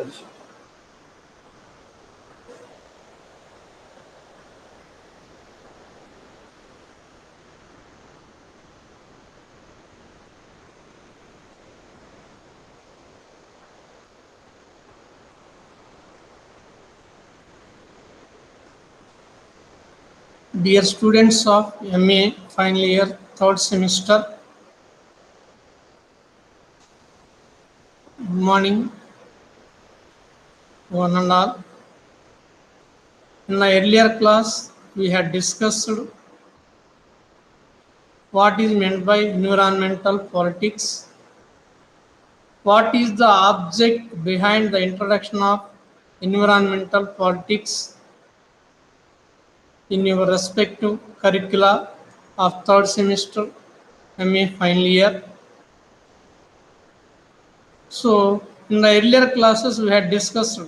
knowledge. Dear students of MA final year, third semester, good morning, one and all. In the earlier class, we had discussed what is meant by environmental politics, what is the object behind the introduction of environmental politics in your respective curricula of third semester, MA final year. So, in the earlier classes, we had discussed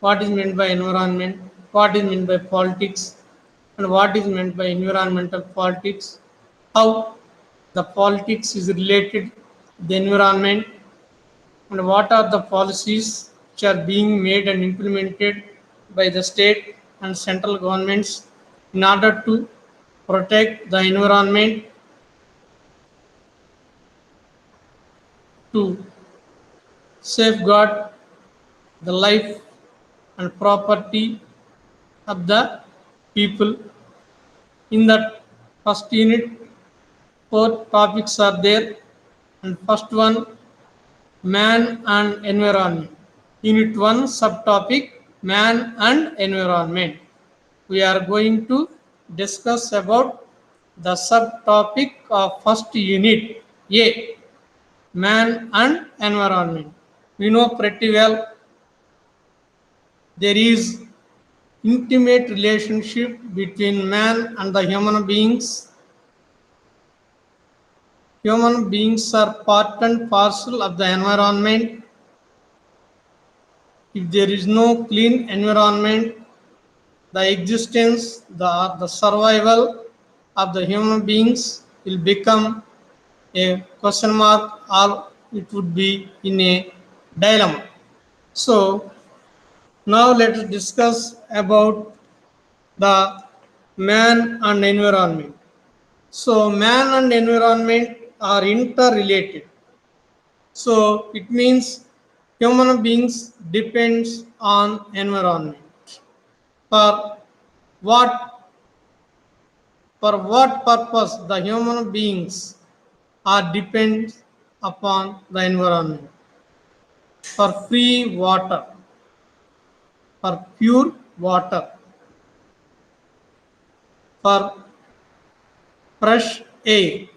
what is meant by environment, what is meant by politics, and what is meant by environmental politics, how the politics is related to the environment, and what are the policies which are being made and implemented by the state and central governments in order to protect the environment, to safeguard the life and property of the people. In that first unit, four topics are there, and first one, man and environment. Unit 1 subtopic, man and environment. We are going to discuss about the subtopic of first unit, A, man and environment. We know pretty well there is intimate relationship between man and the human beings. Human beings are part and parcel of the environment. If there is no clean environment, the existence, the survival of the human beings will become a question mark, or it would be in a dilemma. So now let us discuss about the man and environment. So man and environment are interrelated. So it means human beings depends on environment. For what what purpose the human beings are depends upon the environment? For free water, for pure water, for fresh air.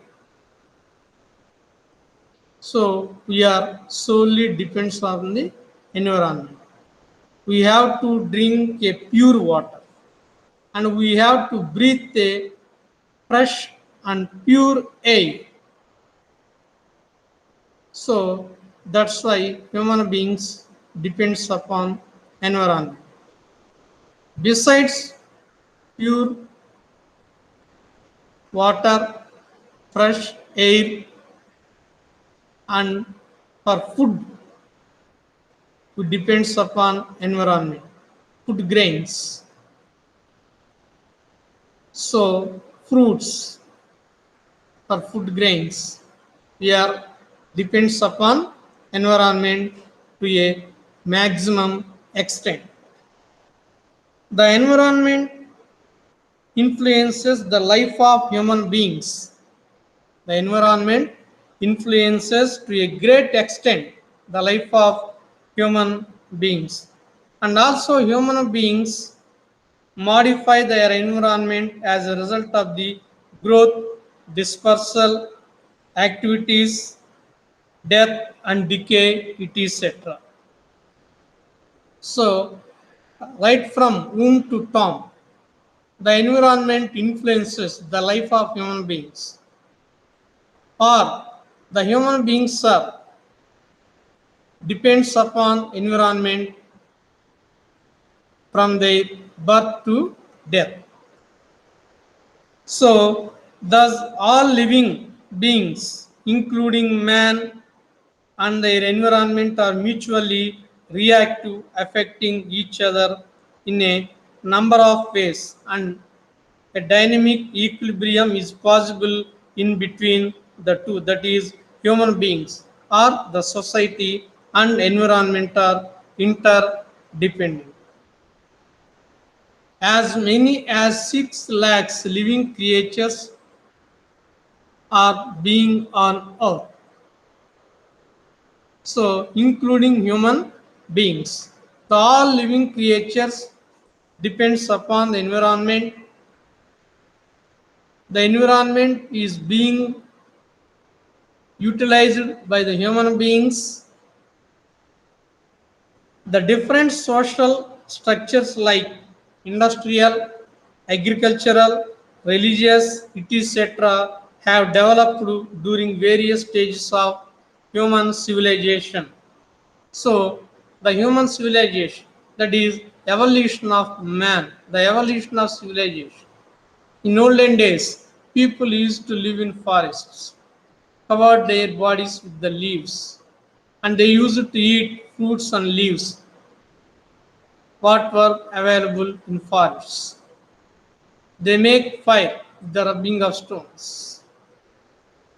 So we are solely depends on the environment. We have to drink a pure water, and we have to breathe a fresh and pure air. So that's why human beings depends upon environment. Besides pure water, fresh air, and for food, it depends upon environment. Food grains, so fruits for food grains, we are depends upon environment to a maximum extent. The environment influences the life of human beings. The environment influences to a great extent the life of human beings. And also human beings modify their environment as a result of the growth, dispersal, activities, death and decay, etc. So, right from womb to tomb, the environment influences the life of human beings. Or the human beings are depends upon environment from their birth to death. So, thus all living beings, including man, and their environment are mutually reactive, affecting each other in a number of ways, and a dynamic equilibrium is possible in between the two, that is, human beings or the society and environment are interdependent. As many as 6 lakhs living creatures are being on earth, so including human beings. The all living creatures depends upon the environment. The environment is being utilized by the human beings. The different social structures like industrial, agricultural, religious, etc. have developed during various stages of human civilization. So, the human civilization, that is evolution of man, the evolution of civilization. In olden days, people used to live in forests, covered their bodies with the leaves, and they used to eat fruits and leaves what were available in forests. They make fire with the rubbing of stones.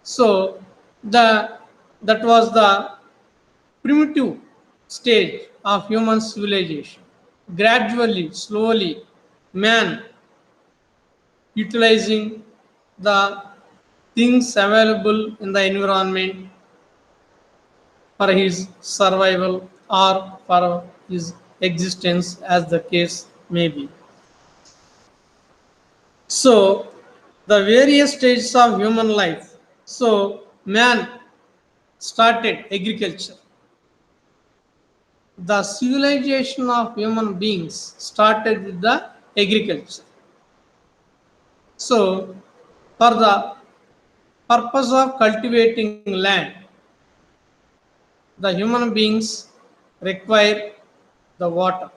So the that was the primitive stage of human civilization. Gradually, slowly, man utilizing the things available in the environment for his survival or for his existence, as the case may be. So, the various stages of human life. So, man started agriculture. The civilization of human beings started with the agriculture. So, for the purpose of cultivating land, the human beings require the water.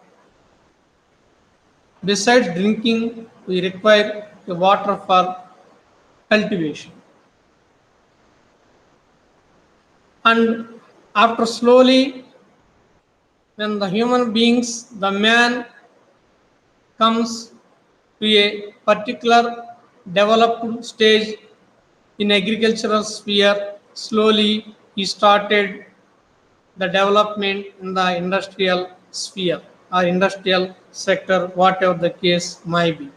Besides drinking, we require the water for cultivation. And after slowly, when the human beings, the man comes to a particular developed stage in agricultural sphere, slowly he started the development in the industrial sphere or industrial sector, whatever the case might be.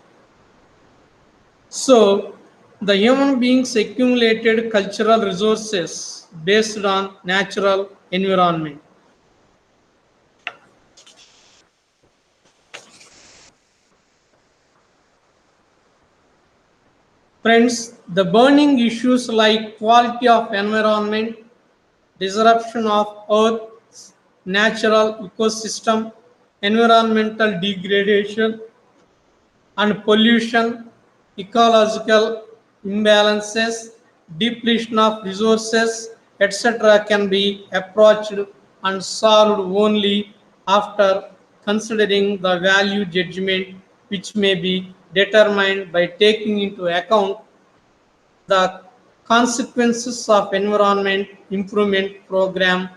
So, the human beings accumulated cultural resources based on natural environment. Friends, the burning issues like quality of environment, disruption of Earth's natural ecosystem, environmental degradation, and pollution, ecological imbalances, depletion of resources, etc., can be approached and solved only after considering the value judgment, which may be determined by taking into account the consequences of environment improvement program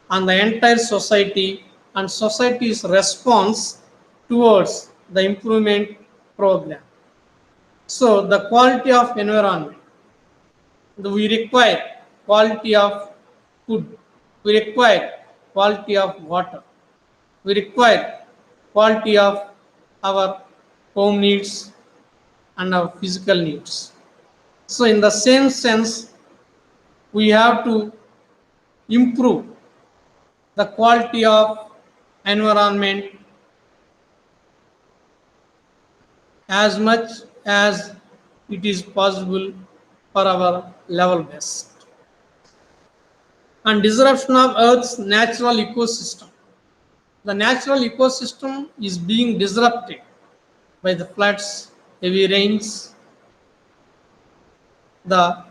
on the entire society and society's response towards the improvement program. So the quality of environment, we require quality of food, we require quality of water, we require quality of our home needs and our physical needs. So in the same sense, we have to improve the quality of environment as much as it is possible for our level best. And disruption of Earth's natural ecosystem. The natural ecosystem is being disrupted by the floods, heavy rains, the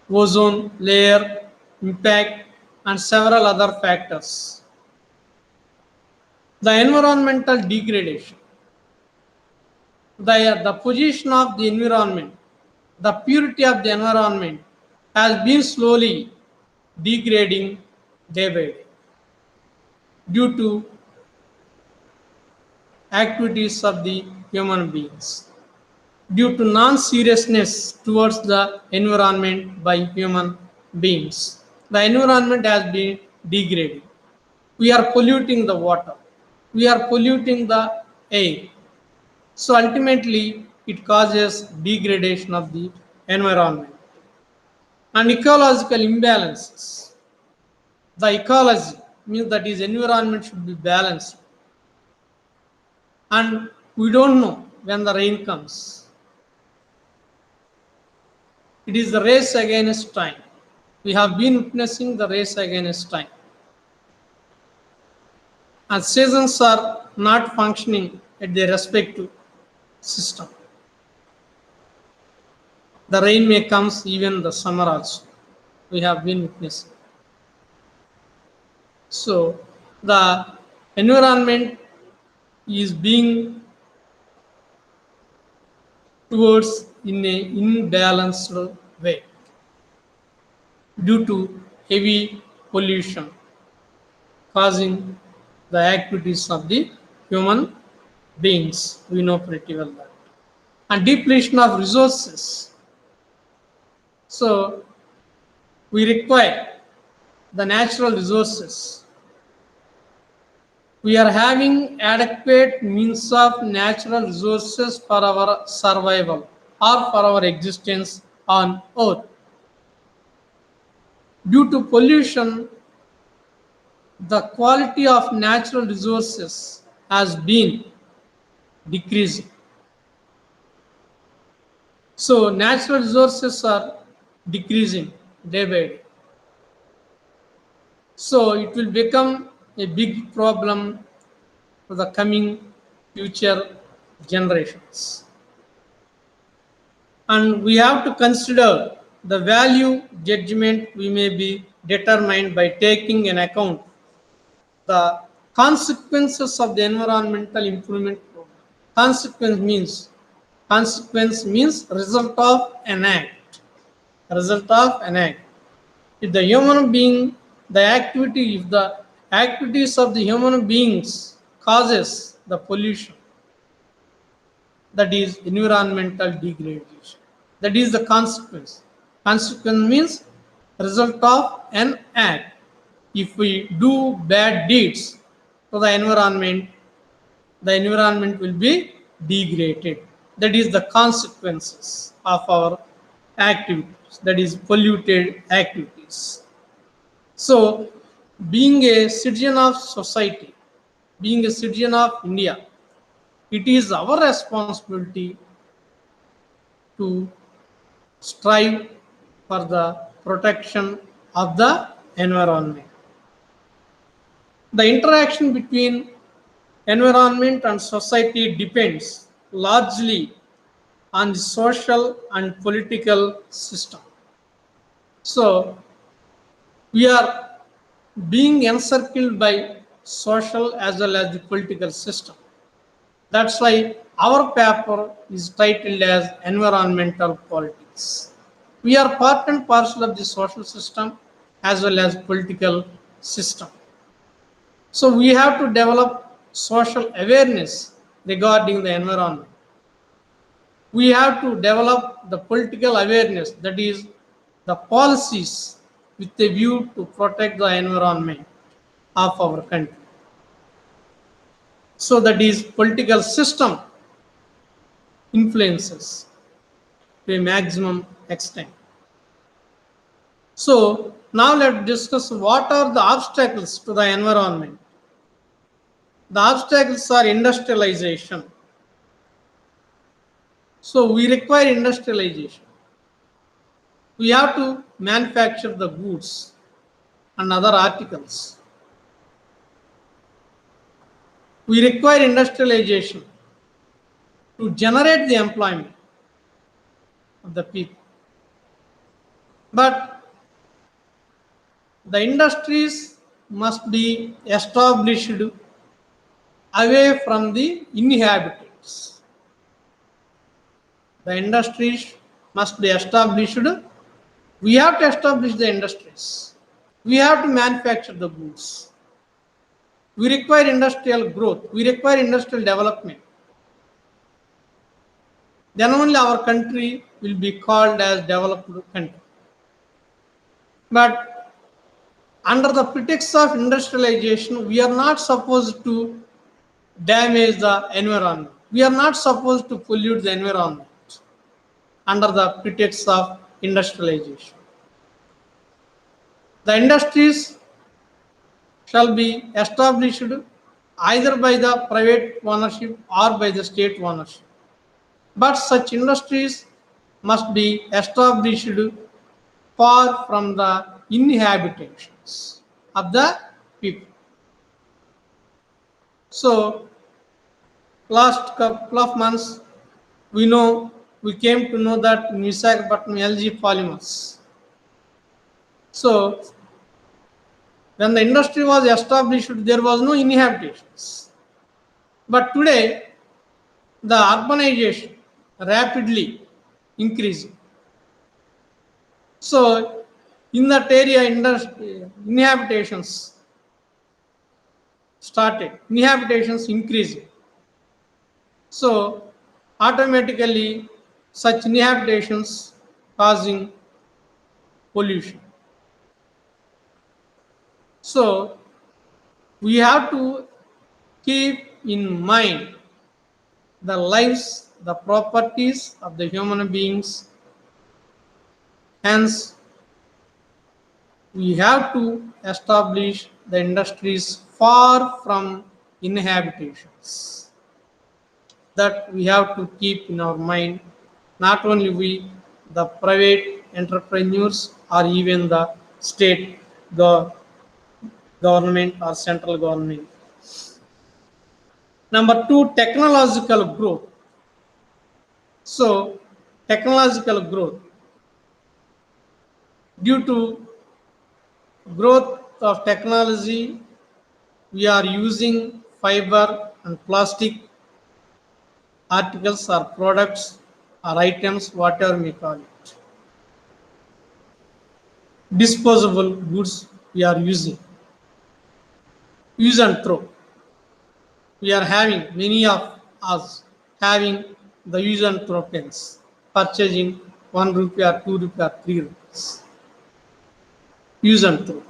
ozone layer impact, and several other factors. The environmental degradation, the position of the environment, the purity of the environment has been slowly degrading day by day due to activities of the human beings, due to non-seriousness towards the environment by human beings. The environment has been degraded. We are polluting the water. We are polluting the air. So ultimately, it causes degradation of the environment and ecological imbalances. The ecology means that is environment should be balanced, and we don't know when the rain comes. It is the race against time. We have been witnessing the race against time, and seasons are not functioning at their respective system. The rain may comes even the summer also. We have been witnessing. So the environment is being towards in a imbalanced way due to heavy pollution causing the activities of the human beings. We know pretty well that. And depletion of resources. So we require the natural resources. We are having adequate means of natural resources for our survival or for our existence on earth. Due to pollution, the quality of natural resources has been decreasing. So natural resources are decreasing day by day. So it will become a big problem for the coming future generations. And we have to consider the value judgment we may be determined by taking in account the consequences of the environmental improvement program. Consequence means result of an act. Result of an act. If the human being, if the activities of the human beings causes the pollution, that is environmental degradation. That is the consequence. Consequence means result of an act. If we do bad deeds to the environment will be degraded. That is the consequences of our activities, that is polluted activities. So, being a citizen of society, being a citizen of India, it is our responsibility to strive for the protection of the environment. The interaction between environment and society depends largely on the social and political system. So, we are being encircled by social as well as the political system. That's why our paper is titled as Environmental Politics. We are part and parcel of the social system as well as political system. So we have to develop social awareness regarding the environment. We have to develop the political awareness, that is the policies with a view to protect the environment of our country. So that is political system influences to a maximum extent. So now let's discuss what are the obstacles to the environment. The obstacles are industrialization. So we require industrialization. We have to manufacture the goods and other articles. We require industrialization to generate the employment of the people. But the industries must be established away from the inhabitants. The industries must be established. We have to establish the industries We have to manufacture the goods. We require industrial growth. We require industrial development. Then only our country will be called as developed country. But under the pretext of industrialization, we are not supposed to damage the environment. We are not supposed to pollute the environment under the pretext of industrialization. The industries shall be established either by the private ownership or by the state ownership. But such industries must be established far from the inhabitations of the people. So, last couple of months, we came to know that in Visakhapatnam LG Polymers. So, when the industry was established, there was no inhabitations. But today, the urbanization rapidly increasing. So, in that area, inhabitations started, inhabitations increasing. So, automatically, such inhabitations causing pollution. So, we have to keep in mind the lives, the properties of the human beings. Hence, we have to establish the industries far from inhabitations. That we have to keep in our mind, not only we, the private entrepreneurs or even the state government or central government. Number two, technological growth. So, technological growth. Due to growth of technology, we are using fiber and plastic articles or products or items, whatever we call it. Disposable goods we are using. Use and throw. We are having, many of us having the use and throw pens, purchasing 1 rupee or 2 rupee or 3 rupees. Use and throw.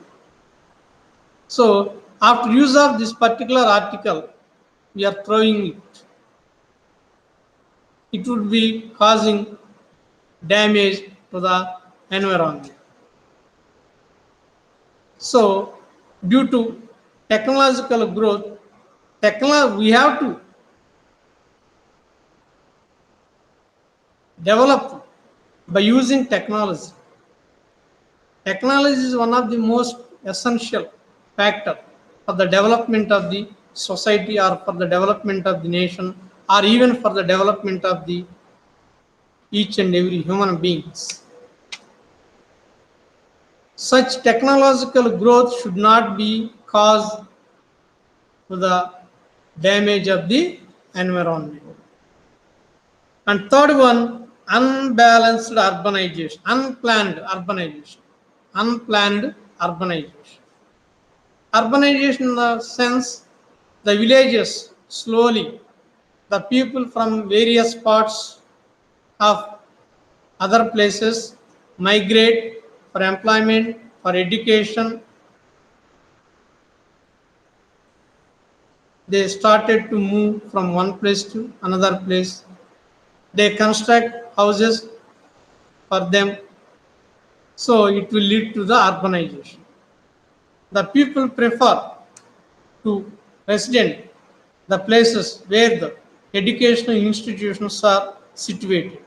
So, after use of this particular article, we are throwing it. It would be causing damage to the environment. So, due to technological growth, we have to develop by using technology. Technology is one of the most essential factor for the development of the society or for the development of the nation or even for the development of the each and every human beings. Such technological growth should not be caused to the damage of the environment. And third one, unbalanced urbanization, unplanned urbanization. Unplanned urbanization. Urbanization in the sense the villages slowly, the people from various parts of other places migrate for employment, for education. They started to move from one place to another place. They construct houses for them. So it will lead to the urbanization. The people prefer to resident the places where the educational institutions are situated,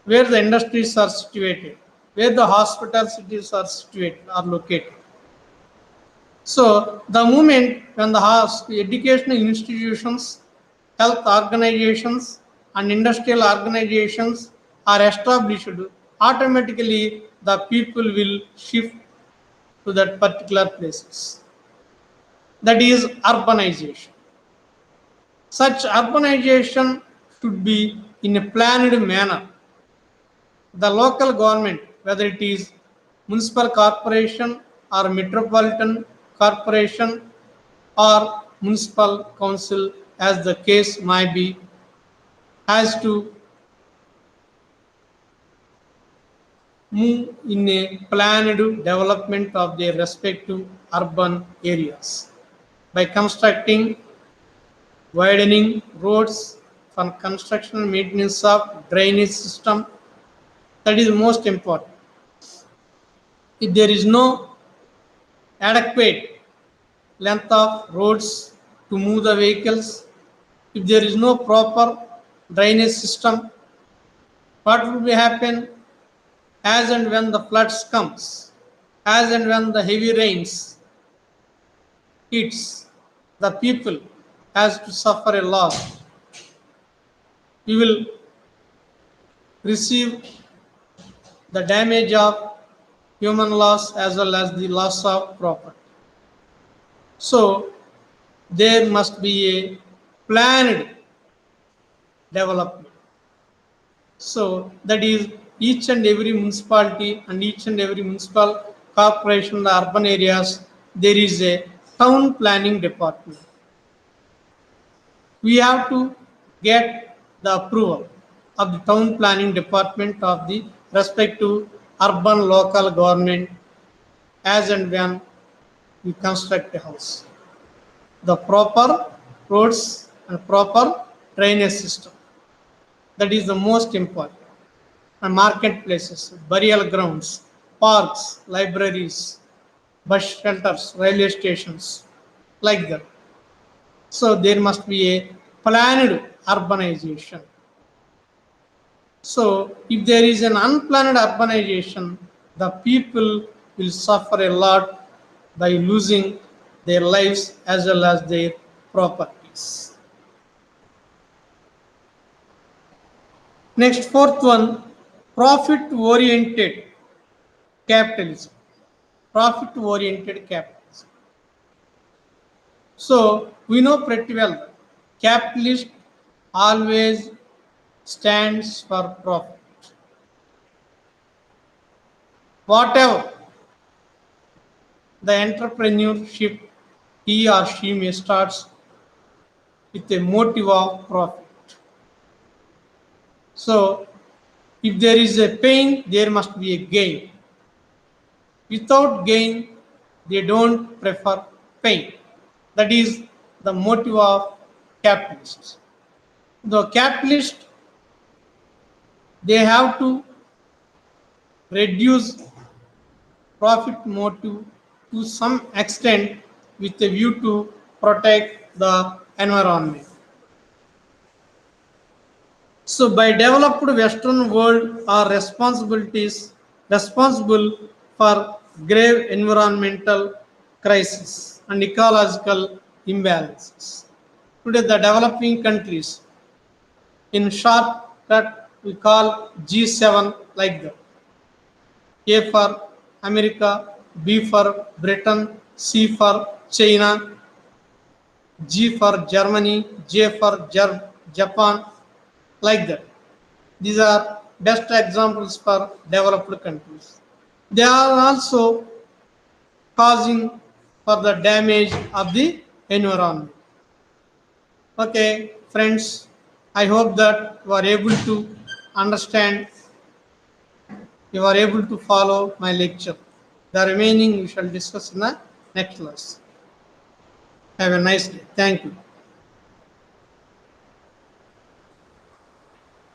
where the industries are situated, where the hospital cities are situated or located. So the moment when the educational institutions, health organizations and industrial organizations are established, automatically the people will shift to that particular places. That is urbanization. Such urbanization should be in a planned manner. The local government, whether it is municipal corporation or metropolitan corporation or municipal council, as the case might be, has to move in a planned development of their respective urban areas by constructing, widening roads, for construction and maintenance of drainage system. That is most important. If there is no adequate length of roads to move the vehicles, if there is no proper drainage system, what will be happen as and when the floods comes, as and when the heavy rains hits, the people has to suffer a loss. We will receive the damage of human loss as well as the loss of property. So there must be a planned development. So that is each and every municipality and each and every municipal corporation in the urban areas, there is a town planning department. We have to get the approval of the town planning department of the respective urban local government as and when we construct a house. The proper roads and proper drainage system. That is the most important. And marketplaces, burial grounds, parks, libraries, bus shelters, railway stations, like that. So there must be a planned urbanization. So if there is an unplanned urbanization, the people will suffer a lot by losing their lives as well as their properties. Next, fourth one, profit oriented capitalism. Profit oriented capitalism. So we know pretty well that capitalist always stands for profit. Whatever the entrepreneurship he or she may start with a motive of profit. So if there is a pain, there must be a gain. Without gain, they don't prefer pain. That is the motive of capitalists. The capitalists, they have to reduce profit motive to some extent with a view to protect the environment. So by developed Western world are responsible for grave environmental crisis and ecological imbalances. Today the developing countries, in shortcut we call G7 like that. A for America, B for Britain, C for China, G for Germany, J for Japan, like that. These are best examples for developed countries. They are also causing for the damage of the environment. Okay, friends, I hope that you are able to understand, you are able to follow my lecture. The remaining we shall discuss in the next class. Have a nice day. Thank you.